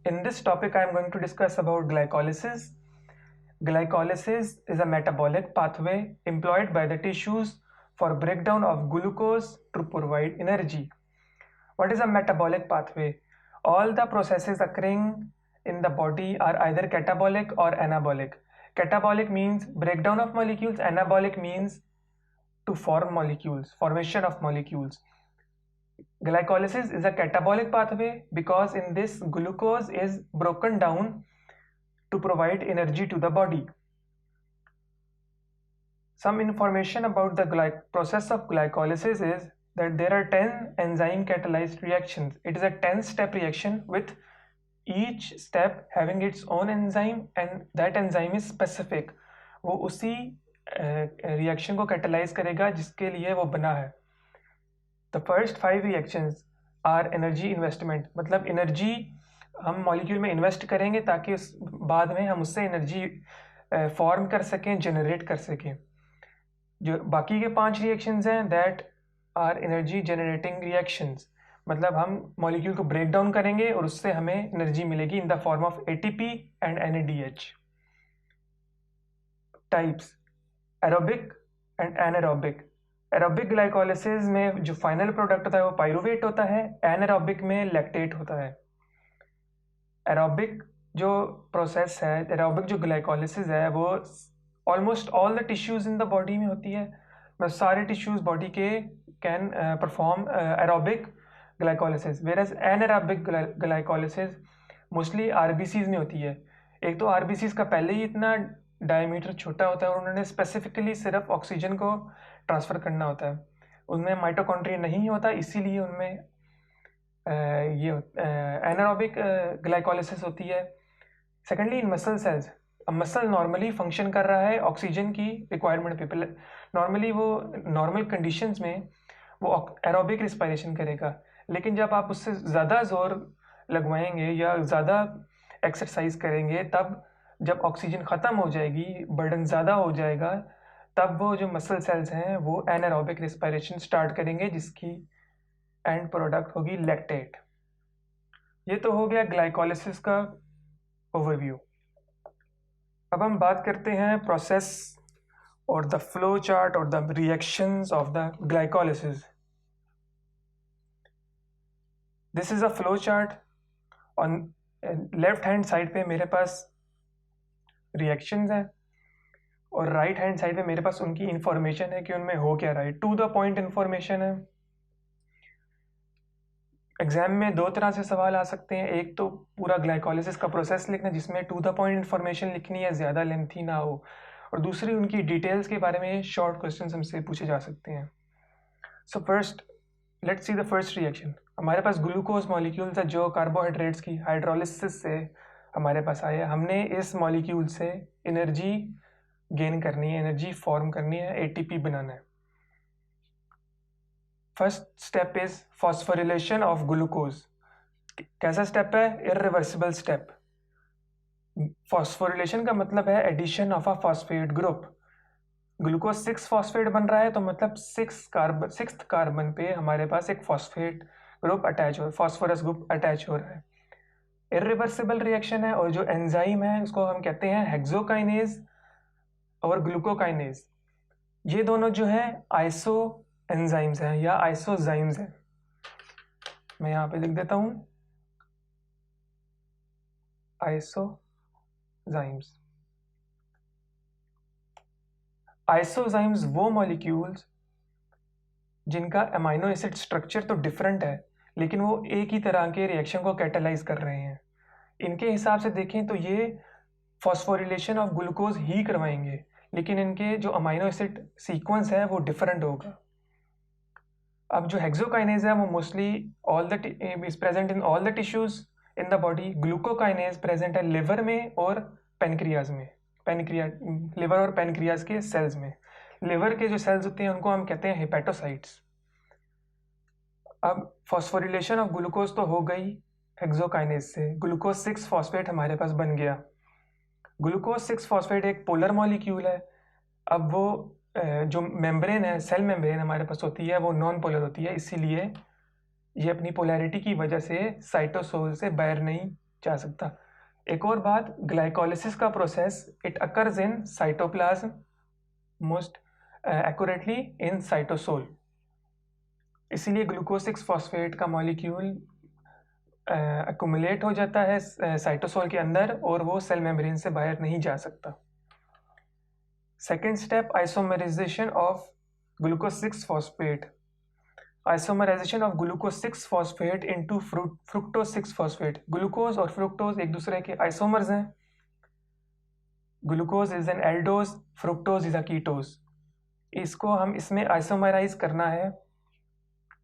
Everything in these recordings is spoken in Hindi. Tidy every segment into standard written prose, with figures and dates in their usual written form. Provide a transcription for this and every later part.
In this topic, I am going to discuss about glycolysis. Glycolysis is a metabolic pathway employed by the tissues for breakdown of glucose to provide energy. What is a metabolic pathway? All the processes occurring in the body are either catabolic or anabolic. Catabolic means breakdown of molecules, anabolic means to form molecules, formation of molecules. Glycolysis is a catabolic pathway because in this glucose is broken down to provide energy to the body. Some information about the process of glycolysis is that there are 10 enzyme catalyzed reactions. It is a 10-step reaction with each step having its own enzyme and that enzyme is specific. वो उसी रिएक्शन को कैटलाइज करेगा जिसके लिए वो बना है. The first 5 reactions are energy investment. मतलब एनर्जी हम मॉलिक्यूल में इन्वेस्ट करेंगे ताकि उस बाद में हम उससे एनर्जी फॉर्म कर सकें, जनरेट कर सकें. जो बाकी के 5 रिएक्शंस हैं that are energy generating reactions. मतलब हम मॉलिक्यूल को ब्रेक डाउन करेंगे और उससे हमें एनर्जी मिलेगी in the form of ATP and NADH. Types aerobic and anaerobic. Aerobic glycolysis में जो फाइनल प्रोडक्ट होता है वो पाइरुवेट होता है, एनारोबिक में लैक्टेट होता है. एरोबिक जो प्रोसेस है, एरोबिक जो ग्लाइकोलिसिस है वो almost all the tissues in the body में होती है. मतलब सारे टिश्यूज बॉडी के can perform aerobic glycolysis, whereas anaerobic glycolysis mostly RBCs में होती है. एक तो आरबीसीज का पहले ही इतना डायमीटर छोटा होता है और उन्होंने स्पेसिफिकली सिर्फ ऑक्सीजन को ट्रांसफ़र करना होता है. उनमें माइटोकॉन्ड्रिया नहीं होता, इसीलिए उनमें ये एनारोबिक ग्लाइकोलिसिस होती है. सेकेंडली इन मसल सेल्स, अब मसल नॉर्मली फंक्शन कर रहा है ऑक्सीजन की रिक्वायरमेंट पे. नॉर्मली वो नॉर्मल कंडीशंस में वो एरोबिक रिस्पायरेशन करेगा, लेकिन जब आप उससे ज़्यादा जोर लगवाएंगे या ज़्यादा एक्सरसाइज करेंगे तब जब ऑक्सीजन ख़त्म हो जाएगी, बर्डन ज़्यादा हो जाएगा, तब वो जो मसल सेल्स हैं वो एनारोबिक रिस्पायरेशन स्टार्ट करेंगे जिसकी एंड प्रोडक्ट होगी लैक्टेट. ये तो हो गया ग्लाइकोलिसिस का ओवरव्यू. अब हम बात करते हैं प्रोसेस और द फ्लो चार्ट और the reactions of the glycolysis. This is a flow chart. On left hand side पे मेरे पास रिएक्शंस हैं और राइट हैंड साइड पे मेरे पास उनकी इंफॉर्मेशन है कि उनमें हो क्या रहा है. टू द पॉइंट इंफॉर्मेशन है. एग्जाम में 2 तरह से सवाल आ सकते हैं. एक तो पूरा ग्लाइकोलिसिस का प्रोसेस लिखना जिसमें टू द पॉइंट इंफॉर्मेशन लिखनी है, ज़्यादा लेंथी ना हो, और दूसरी उनकी डिटेल्स के बारे में शॉर्ट क्वेश्चन हमसे पूछे जा सकते हैं. So first let's see the first reaction. हमारे पास ग्लूकोज मॉलिक्यूल्स है जो कार्बोहाइड्रेट्स की हाइड्रोलिसिस से हमारे पास आया. हमने इस मॉलिक्यूल से एनर्जी गेन करनी है, एनर्जी फॉर्म करनी है, एटीपी बनाना है. First step is phosphorylation of glucose. कैसा स्टेप है? Irreversible step. फॉस्फोरिलेशन का मतलब है addition of a phosphate group. Glucose 6 phosphate बन रहा है तो मतलब 6th कार्बन पे हमारे पास एक फॉस्फेट ग्रुप अटैच हो, फॉस्फोरस ग्रुप अटैच हो रहा है. इरिवर्सिबल रिएक्शन है और जो एंजाइम है उसको हम कहते हैं हेक्सोकाइनेज और ग्लूकोकाइनेज. ये दोनों जो है आइसो एंजाइम्स हैं या आइसोजाइम्स हैं. मैं यहाँ पे लिख देता हूँ आइसोजाइम्स. आइसोजाइम्स वो मॉलिक्यूल्स जिनका अमाइनो एसिड स्ट्रक्चर तो डिफरेंट है लेकिन वो एक ही तरह के रिएक्शन को कैटलाइज कर रहे हैं. इनके हिसाब से देखें तो ये फॉस्फोरिलेशन ऑफ ग्लूकोज ही करवाएंगे, लेकिन इनके जो अमाइनो एसिड सीक्वेंस है वो डिफरेंट होगा. अब जो हेक्सोकाइनेज है वो mostly is present in all the tissues in the body. Glucokinase present है लिवर में और पेनक्रियाज में. लिवर और पेनक्रियाज के सेल्स में. लिवर के जो सेल्स होते हैं उनको हम कहते हैं हेपेटोसाइट्स. अब फॉस्फोरिलेशन ऑफ ग्लूकोज तो हो गई हेक्सोकाइनेज से. ग्लूकोज 6 फॉस्फेट हमारे पास बन गया. ग्लूकोज 6 फॉस्फेट एक पोलर मॉलिक्यूल है. अब वो जो मेम्ब्रेन है, सेल मेम्ब्रेन हमारे पास होती है वो नॉन पोलर होती है, इसीलिए ये अपनी पोलैरिटी की वजह से साइटोसोल से बाहर नहीं जा सकता। एक और बात, ग्लाइकोलिसिस का process it occurs in cytoplasm, most accurately in cytosol. इसीलिए ग्लूकोज 6 फॉस्फेट का मॉलिक्यूल अक्यूमुलेट हो जाता है साइटोसोल के अंदर और वो सेल मेम्ब्रेन से बाहर नहीं जा सकता। Second step, isomerisation of glucose 6 phosphate. Isomerisation of glucose 6 phosphate into fructose 6 phosphate. Glucose और फ्रुक्टोज एक दूसरे के आइसोमर्स हैं। Glucose is an aldose, fructose is a ketose. इसको हम इसमें आइसोमराइज करना है।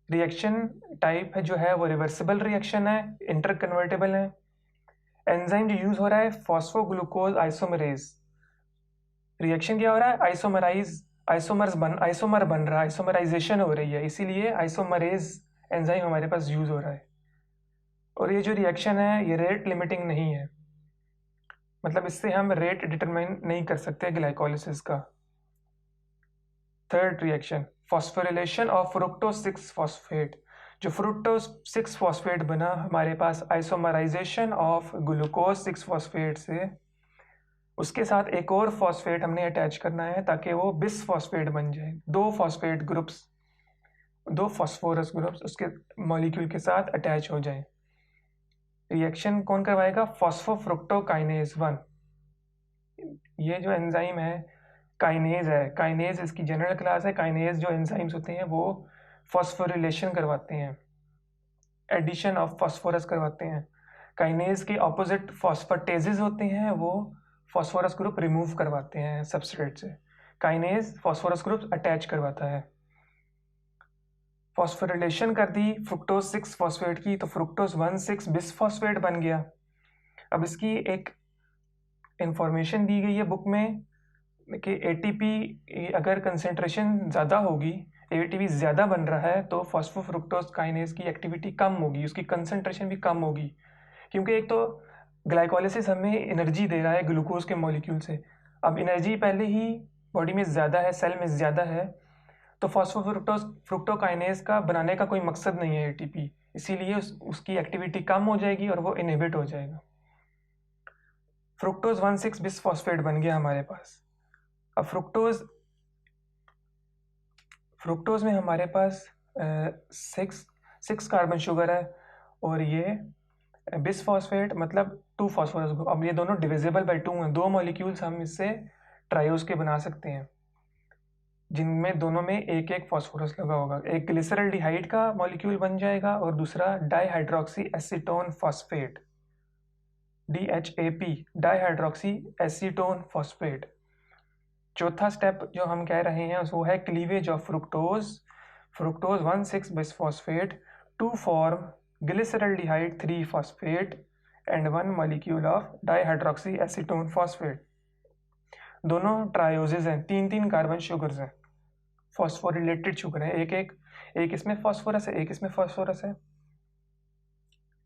रिएक्शन टाइप है जो है वो रिवर्सिबल रिएक्शन है, इंटर कन्वर्टेबल है। एंजाइम जो यूज हो रहा है फॉस्फोग्लूकोज आइसोमरेज। रिएक्शन क्या हो रहा है, आइसोमर बन रहा है, आइसोमराइजेशन हो रही है, इसीलिए आइसोमरेज एंजाइम हमारे पास यूज हो रहा है। और ये जो रिएक्शन है ये रेट लिमिटिंग नहीं है, मतलब इससे हम रेट डिटरमाइन नहीं कर सकते ग्लाइकोलिसिस का। Third reaction, phosphorylation of fructose 6 phosphate. जो फ्रुक्टोज 6 फॉस्फेट बना हमारे पास आइसोमराइजेशन ऑफ ग्लूकोज 6 फॉस्फेट से, उसके साथ एक और फॉस्फेट हमने अटैच करना है ताकि वो बिस फॉस्फेट बन जाए। दो फॉस्फेट ग्रुप्स, दो फॉस्फोरस ग्रुप्स उसके मॉलिक्यूल के साथ अटैच हो जाए। रिएक्शन कौन करवाएगा, फॉस्फोफ्रुक्टोकाइनेज 1। ये जो एंजाइम है काइनेज है, काइनेज इसकी जनरल क्लास है। काइनेज जो एंजाइम्स होते हैं वो फॉस्फोरिलेशन करवाते हैं, एडिशन ऑफ फॉस्फोरस करवाते हैं। काइनेज के ऑपोजिट फॉस्फेटेजेस होते हैं, वो फॉस्फोरस ग्रुप रिमूव करवाते हैं सबस्ट्रेट से। काइनेज फॉस्फोरस ग्रुप अटैच करवाता है। फॉस्फोरिलेशन कर दी फ्रुक्टोज 6 फॉस्फेट की, तो फ्रुक्टोज 1,6 बिस फॉस्फेट बन गया। अब इसकी एक इंफॉर्मेशन दी गई है बुक में कि एटीपी अगर कंसेंट्रेशन ज़्यादा होगी, एटीपी ज़्यादा बन रहा है तो फॉस्फोफ्रुक्टोज काइनेज की एक्टिविटी कम होगी, उसकी कंसेंट्रेशन भी कम होगी। क्योंकि एक तो ग्लाइकोलिसिस हमें एनर्जी दे रहा है ग्लूकोज के मॉलिक्यूल से। अब एनर्जी पहले ही बॉडी में ज़्यादा है, सेल में ज़्यादा है, तो फ्रुक्टोकाइनेज का बनाने का कोई मकसद नहीं है एटीपी, इसीलिए उसकी एक्टिविटी कम हो जाएगी और वो इनहिबिट हो जाएगा। फ्रुक्टोज 1,6 बिस फॉस्फेट बन गया हमारे पास। अब फ्रुक्टोज में हमारे पास 6 कार्बन शुगर है और ये बिस फॉस्फेट मतलब 2 फॉस्फोरस ग्रुप। अब ये दोनों डिविजिबल बाय 2 हैं, 2 मॉलिक्यूल्स हम इससे ट्रायोज के बना सकते हैं जिनमें दोनों में एक एक फॉस्फोरस लगा होगा। एक ग्लिसरल्डिहाइड का मॉलिक्यूल बन जाएगा और दूसरा dihydroxy acetone phosphate, DHAP, dihydroxy acetone phosphate. चौथा स्टेप जो हम कह रहे हैं वो है cleavage of fructose 1,6 bis phosphate to form glyceraldehyde 3 phosphate and 1 molecule of dihydroxy acetone phosphate. दोनों ट्रायोजेज हैं, 3 कार्बन शुगर्स हैं, फॉस्फोरिलेटेड शुगर है, एक इसमें फॉस्फोरस है, एक इसमें फॉस्फोरस है।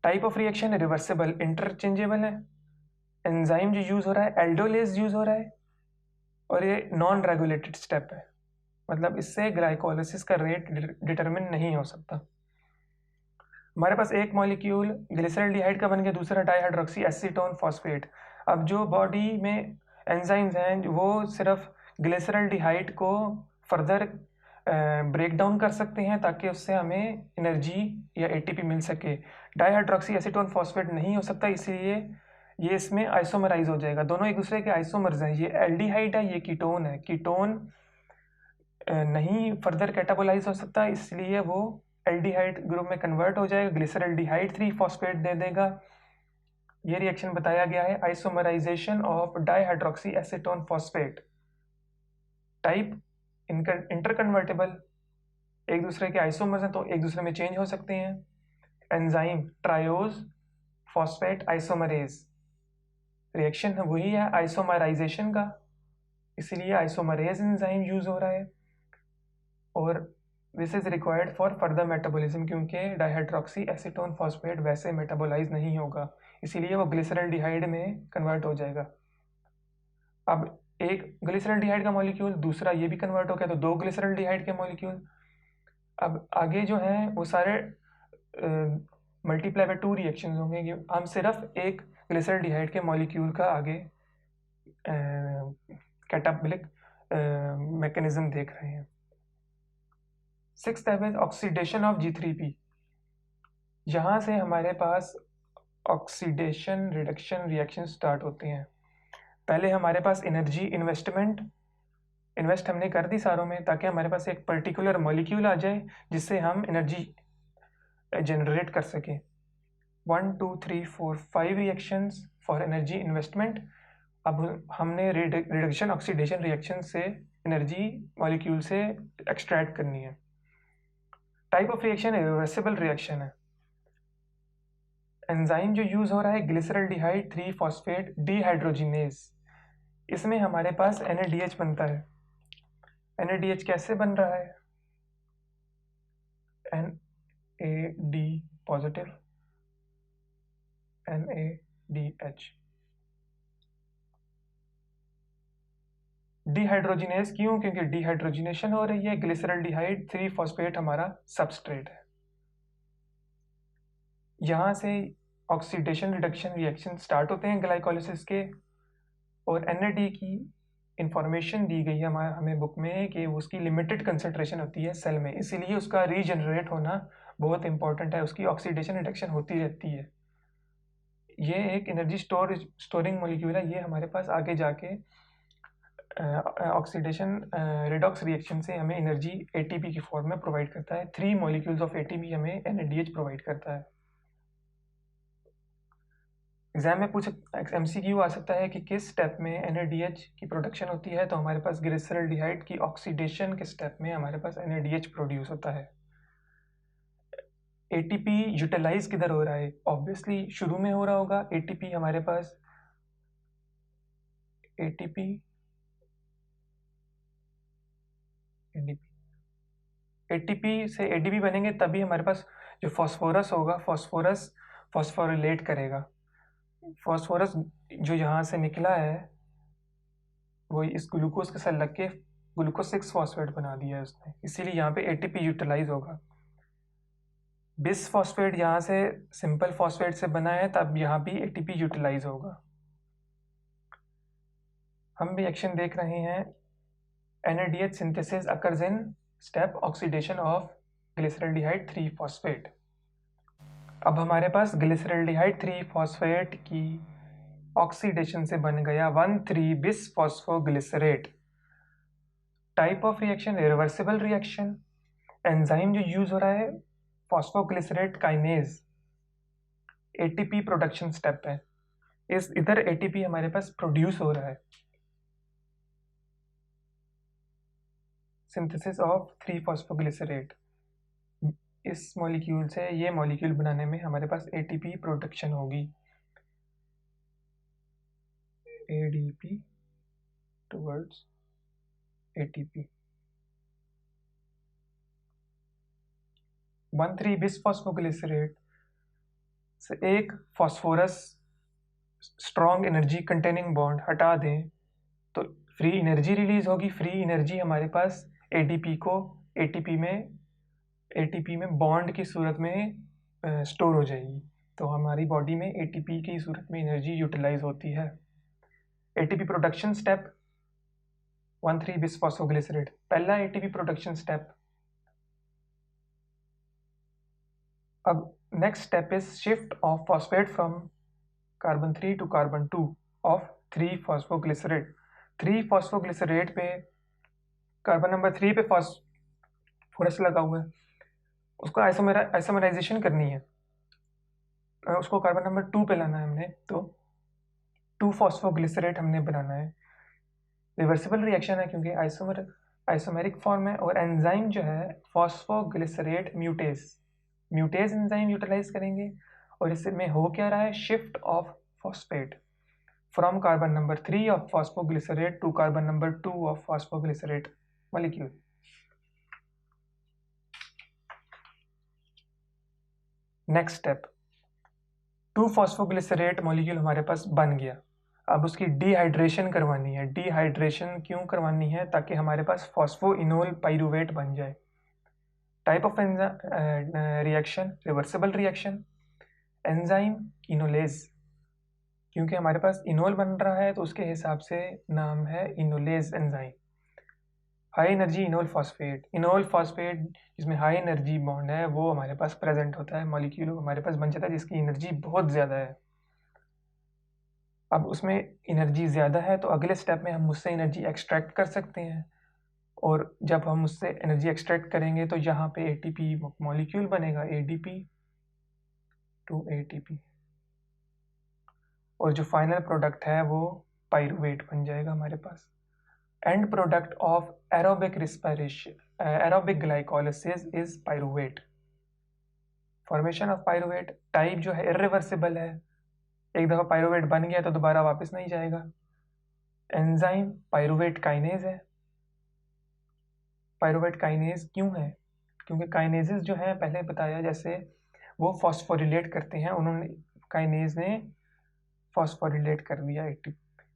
Type of reaction reversible, interchangeable है। एंजाइम जो यूज हो रहा है एल्डोलेज यूज हो रहा है और ये नॉन रेगुलेटेड स्टेप है, मतलब इससे ग्लाइकोलिसिस का रेट डिटरमिन नहीं हो सकता। हमारे पास एक मॉलिक्यूल ग्लिसरल्डिहाइड का बन गया, दूसरा डाइहाइड्रोक्सी एसीटोन फॉस्फेट। अब जो बॉडी में एंजाइम्स हैं वो सिर्फ ग्लिसरल्डिहाइड को फर्दर ब्रेक डाउन कर सकते हैं ताकि उससे हमें एनर्जी या एटीपी मिल सके। डाइहाइड्रोक्सी एसीटोन फॉस्फेट नहीं हो सकता, इसलिए ये इसमें आइसोमराइज हो जाएगा। दोनों एक दूसरे के आइसोमर्स हैं, ये एल्डिहाइड है, ये कीटोन है। कीटोन नहीं फर्दर कैटाबोलाइज हो सकता, इसलिए वो एल्डिहाइड ग्रुप में कन्वर्ट हो जाएगा, ग्लिसरल्डिहाइड 3 फॉस्फेट दे देगा। ये रिएक्शन बताया गया है isomerization of dihydroxy acetone phosphate. Type interconvertible, एक दूसरे के आइसोमर्स हैं तो एक दूसरे में चेंज हो सकते हैं। Enzyme triose phosphate isomerase, reaction वही है आइसोमराइजेशन का, इसीलिए आइसोमरेज एंजाइम यूज हो रहा है। और this is required for further metabolism, क्योंकि डाइहाइड्रोक्सी एसीटोन फॉस्फेट वैसे मेटाबोलाइज नहीं होगा, इसीलिए वो ग्लिसरल्डिहाइड में कन्वर्ट हो जाएगा। अब एक ग्लिसरल्डिहाइड का मॉलिक्यूल, दूसरा ये भी कन्वर्ट हो गया, तो 2 ग्लिसरल्डिहाइड के मॉलिक्यूल। अब आगे जो हैं वो सारे मल्टीप्लाई बाय 2 रिएक्शंस होंगे। हम सिर्फ एक ग्लिसरॉल्डिहाइड के मॉलिक्यूल का आगे कैटाबोलिक मैकेनिज्म देख रहे हैं। 6th step is oxidation of G3P। यहाँ से हमारे पास ऑक्सीडेशन रिडक्शन रिएक्शन स्टार्ट होते हैं। पहले हमारे पास एनर्जी इन्वेस्ट हमने कर दी सारों में, ताकि हमारे पास एक पर्टिकुलर मॉलिक्यूल आ जाए जिससे हम एनर्जी जनरेट कर सकें। 1 2 3 4 5 रिएक्शंस फॉर एनर्जी इन्वेस्टमेंट। अब हमने रिडक्शन ऑक्सीडेशन रिएक्शन से एनर्जी मॉलिक्यूल से एक्सट्रैक्ट करनी है। Type of reaction reversible reaction है। एंजाइम जो यूज हो रहा है ग्लिसरॉल्डिहाइड 3-फॉस्फेट डिहाइड्रोजिनेज। इसमें हमारे पास NADH बनता है। NADH कैसे बन रहा है? NAD positive NADH। डिहाइड्रोजिनेज क्यों? क्योंकि डिहाइड्रोजिनेशन हो रही है। ग्लिसरॉल्डिहाइड 3-फॉस्फेट हमारा सबस्ट्रेट है। यहाँ से ऑक्सीडेशन रिडक्शन रिएक्शन स्टार्ट होते हैं ग्लाइकोलिसिस के। और NAD की इंफॉर्मेशन दी गई है हमें बुक में कि उसकी लिमिटेड कंसंट्रेशन होती है सेल में, इसीलिए उसका रीजनरेट होना बहुत इंपॉर्टेंट है। उसकी ऑक्सीडेशन रिडक्शन होती रहती है। ये एक एनर्जी स्टोरिंग मॉलिक्यूल है। ये हमारे पास आगे जाके ऑक्सीडेशन रिडॉक्स रिएक्शन से हमें एनर्जी ATP की फॉर्म में प्रोवाइड करता है। 3 मॉलिक्यूल्स ऑफ ATP हमें NADH प्रोवाइड करता है। एग्जाम में MCQ आ सकता है कि किस स्टेप में NADH की प्रोडक्शन होती है। तो हमारे पास ग्लिसरॉल्डिहाइड की ऑक्सीडेशन के स्टेप में हमारे पास NADH प्रोड्यूस होता है। ATP यूटिलाइज किधर हो रहा है? ऑब्वियसली शुरू में हो रहा होगा। ATP हमारे पास ATP से ADP बनेंगे, तभी हमारे पास जो फॉस्फोरस होगा फॉस्फोरिलेट करेगा। फॉस्फोरस जो यहाँ से निकला है वो इस ग्लूकोज के साथ लग के ग्लूकोज 6-फॉस्फेट बना दिया है उसने, इसीलिए यहाँ पे ATP यूटिलाइज होगा। बिस फॉस्फेट यहाँ से सिंपल फॉस्फेट से बना है, तब यहाँ भी ATP यूटिलाइज होगा। हम रिएक्शन देख रहे हैं NADH synthesis occurs in step oxidation of glyceraldehyde three phosphate. अब हमारे पास ग्लिसरॉल्डिहाइड 3-फॉस्फेट की ऑक्सीडेशन से बन गया one three bisphosphoglycerate. Type of reaction reversible reaction. Enzyme जो यूज हो रहा है phosphoglycerate kinase. ATP production step है। इधर ATP हमारे पास प्रोड्यूस हो रहा है। Synthesis of three phosphoglycerate. इस मॉलिक्यूल से ये मॉलिक्यूल बनाने में हमारे पास ATP प्रोडक्शन होगी। ADP towards ATP। 1,3-बिसफॉस्फोग्लिसरेट से एक phosphorus strong energy containing bond हटा दें तो फ्री एनर्जी रिलीज होगी। फ्री एनर्जी हमारे पास ADP को ATP में बॉन्ड की सूरत में स्टोर हो जाएगी। तो हमारी बॉडी में ATP की सूरत में एनर्जी यूटिलाइज होती है। ATP production step one three bisphosphoglycerate. पहला ATP प्रोडक्शन स्टेप। अब next step is shift of phosphate from carbon 3 to carbon 2 of three phosphoglycerate. Three phosphoglycerate पे कार्बन नंबर 3 पे फॉस्फोरस लगा हुआ है, उसको आइसोमराइजेशन करनी है, उसको कार्बन नंबर 2 पे लाना है हमने, तो 2-फॉस्फोग्लिसरेट हमने बनाना है। रिवर्सिबल रिएक्शन है क्योंकि आइसोमेरिक फॉर्म है। और एंजाइम जो है फॉस्फोग्लिसरेट म्यूटेज एंजाइम यूटिलाइज करेंगे। और इसमें हो क्या रहा है? Shift of phosphate from carbon number 3 of phosphoglycerate to carbon number 2 of phosphoglycerate molecule. Next step, two phosphoglycerate molecule हमारे पास बन गया। अब उसकी डिहाइड्रेशन करवानी है। डिहाइड्रेशन क्यों करवानी है? ताकि हमारे पास फॉस्फोइनोल पाइरूवेट बन जाए। Type of reaction reversible reaction. Enzyme enolase, क्योंकि हमारे पास इनोल बन रहा है तो उसके हिसाब से नाम है enolase enzyme. High energy enol phosphate जिसमें हाई एनर्जी बॉन्ड है वो हमारे पास प्रेजेंट होता है, मॉलिक्यूल हमारे पास बन जाता है जिसकी एनर्जी बहुत ज़्यादा है। अब उसमें एनर्जी ज़्यादा है तो अगले स्टेप में हम उससे एनर्जी एक्सट्रैक्ट कर सकते हैं, और जब हम उससे एनर्जी एक्सट्रैक्ट करेंगे तो यहाँ पे एटीपी मॉलिक्यूल बनेगा, एडीपी टू एटीपी, और जो फाइनल प्रोडक्ट है वो पाइरूवेट बन जाएगा हमारे पास। End product of aerobic respiration aerobic glycolysis is pyruvate. Formation of pyruvate type जो है इरिवर्सिबल है, एक दफ़ा पाइरूवेट बन गया तो दोबारा वापस नहीं जाएगा। एंजाइम पाइरूवेट काइनेज है। पाइरूवेट काइनेज क्यों है? क्योंकि काइनेजेस जो है पहले बताया जैसे वो फॉस्फोरिलेट करते हैं, उन्होंने काइनेज ने फॉस्फोरिलेट कर दिया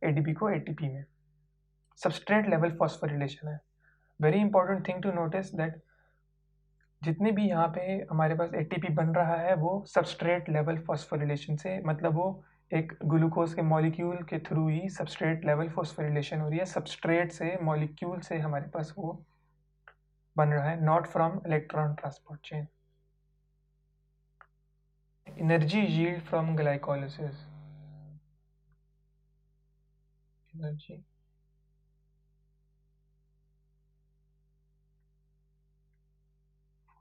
एडीपी को एटीपी में। सबस्ट्रेट लेवल फॉस्फोरिलेशन है। Very important thing to notice that जितने भी यहाँ पे हमारे पास एटीपी बन रहा है वो सबस्ट्रेट लेवल फॉस्फोरिलेशन से, मतलब वो एक ग्लूकोज के मॉलिक्यूल के थ्रू ही सबस्ट्रेट लेवल फॉस्फोरिलेशन हो रही है, सबस्ट्रेट से मॉलिक्यूल से हमारे पास वो बन रहा है, not from electron transport chain. Energy yield from glycolysis, energy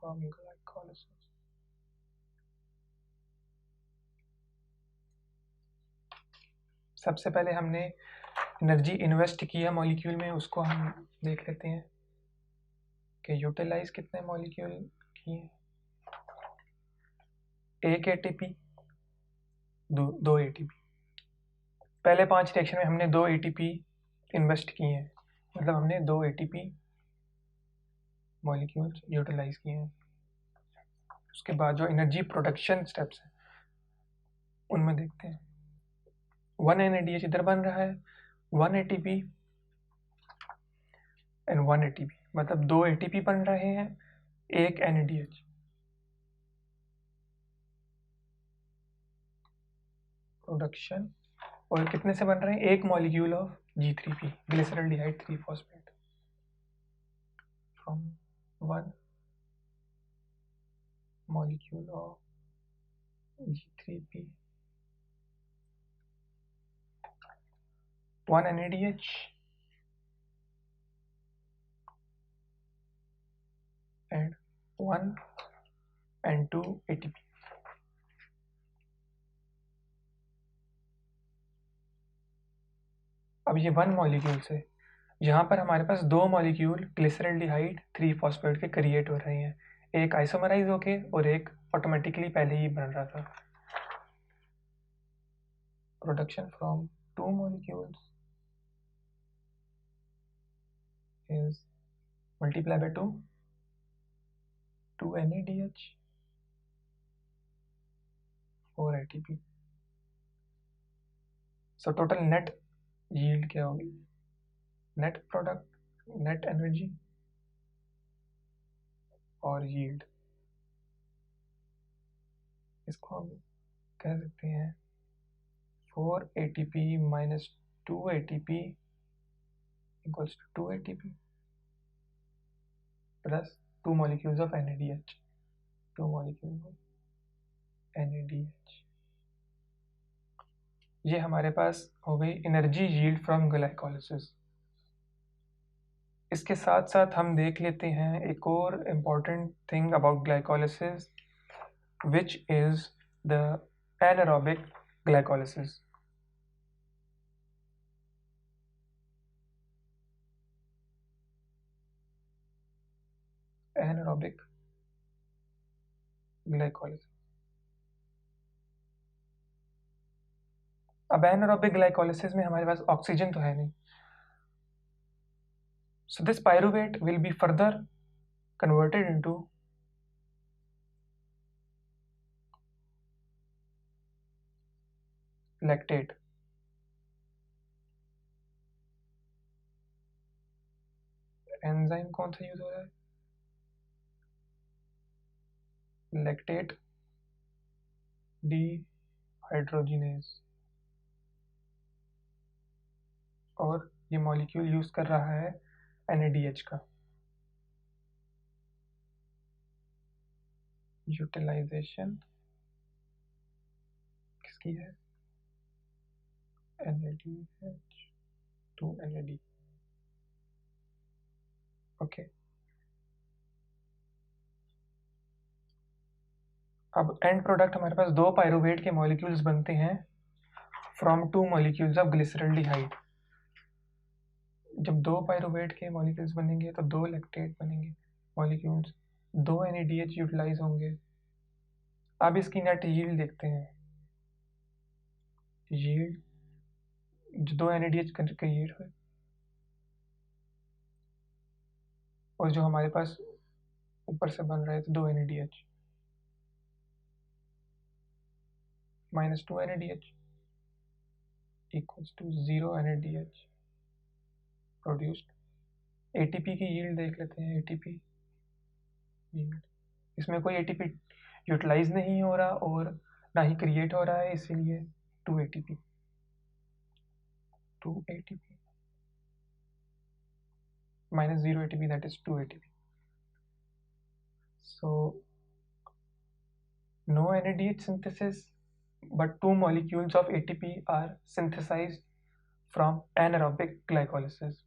from glycolysis. सबसे पहले हमने एनर्जी इन्वेस्ट किया मॉलिक्यूल में, उसको हम देख लेते हैं कि यूटिलाइज कितने मॉलिक्यूल किए। एक एटीपी, दो एटीपी। पहले 5 रिएक्शन में हमने 2 एटीपी इन्वेस्ट किए हैं, मतलब हमने 2 एटीपी मॉलिक्यूल्स यूटिलाइज किए हैं। उसके बाद जो एनर्जी प्रोडक्शन स्टेप्स हैं उनमें देखते हैं। 1 NADH इधर बन रहा है, 1 ATP एंड 1 ATP, मतलब 2 ATP बन रहे हैं, 1 NADH। प्रोडक्शन, और कितने से बन रहे हैं? 1 molecule of G3P glyceraldehyde 3 phosphate from 1 molecule of G3P, 1 NADH and 1 and 2 ATP। अब ये 1 मॉलिक्यूल से यहाँ पर हमारे पास 2 मॉलिक्यूल ग्लिसरॉल्डिहाइड 3 फॉस्फेट के क्रिएट हो रहे हैं, एक आइसोमराइज होके और एक ऑटोमेटिकली पहले ही बन रहा था। Production from 2 molecules is multiply by 2 NADH 4 ATP। So total net yield क्या होगी? नेट प्रोडक्ट, नेट एनर्जी और यील्ड, इसको हम कह सकते हैं 4 ATP minus 2 ATP equals to 2 ATP plus 2 molecules of NADH, 2 molecules of NADH। ये हमारे पास हो गई एनर्जी यील्ड फ्रॉम ग्लाइकोलिसिस। इसके साथ साथ हम देख लेते हैं एक और important thing about glycolysis which is the anaerobic glycolysis। anaerobic glycolysis। अब anaerobic glycolysis में हमारे पास ऑक्सीजन तो है नहीं, so this pyruvate will be further converted into lactate। Enzyme कौन सा यूज हो रहा है? लैक्टेट डिहाइड्रोजिनेज, और ये मॉलिक्यूल यूज कर रहा है NADH का। यूटिलाइजेशन किसकी है? NADH to NAD। ओके, अब एंड प्रोडक्ट हमारे पास 2 पायरुवेट के मॉलिक्यूल्स बनते हैं फ्रॉम 2 मॉलिक्यूल्स ऑफ ग्लिसरल्डिहाइड। जब 2 पायरुवेट के मॉलिक्यूल्स बनेंगे तो 2 लैक्टेट बनेंगे मॉलिक्यूल्स, 2 NADH यूटिलाइज होंगे। अब इसकी नेट यील्ड देखते हैं। यील्ड जो 2 NADH का यील्ड है, और जो हमारे पास ऊपर से बन रहा है तो 2 NADH minus 2 NADH equals to 0 NADH produced. ATP की यील्ड देख लेते हैं। ATP यील्ड, इसमें कोई ATP यूटिलाइज नहीं हो रहा और ना ही क्रिएट हो रहा है, इसीलिए 2 ATP minus 0 ATP, that is 2 ATP. So no NADH synthesis, but 2 molecules of ATP are synthesized from anaerobic glycolysis.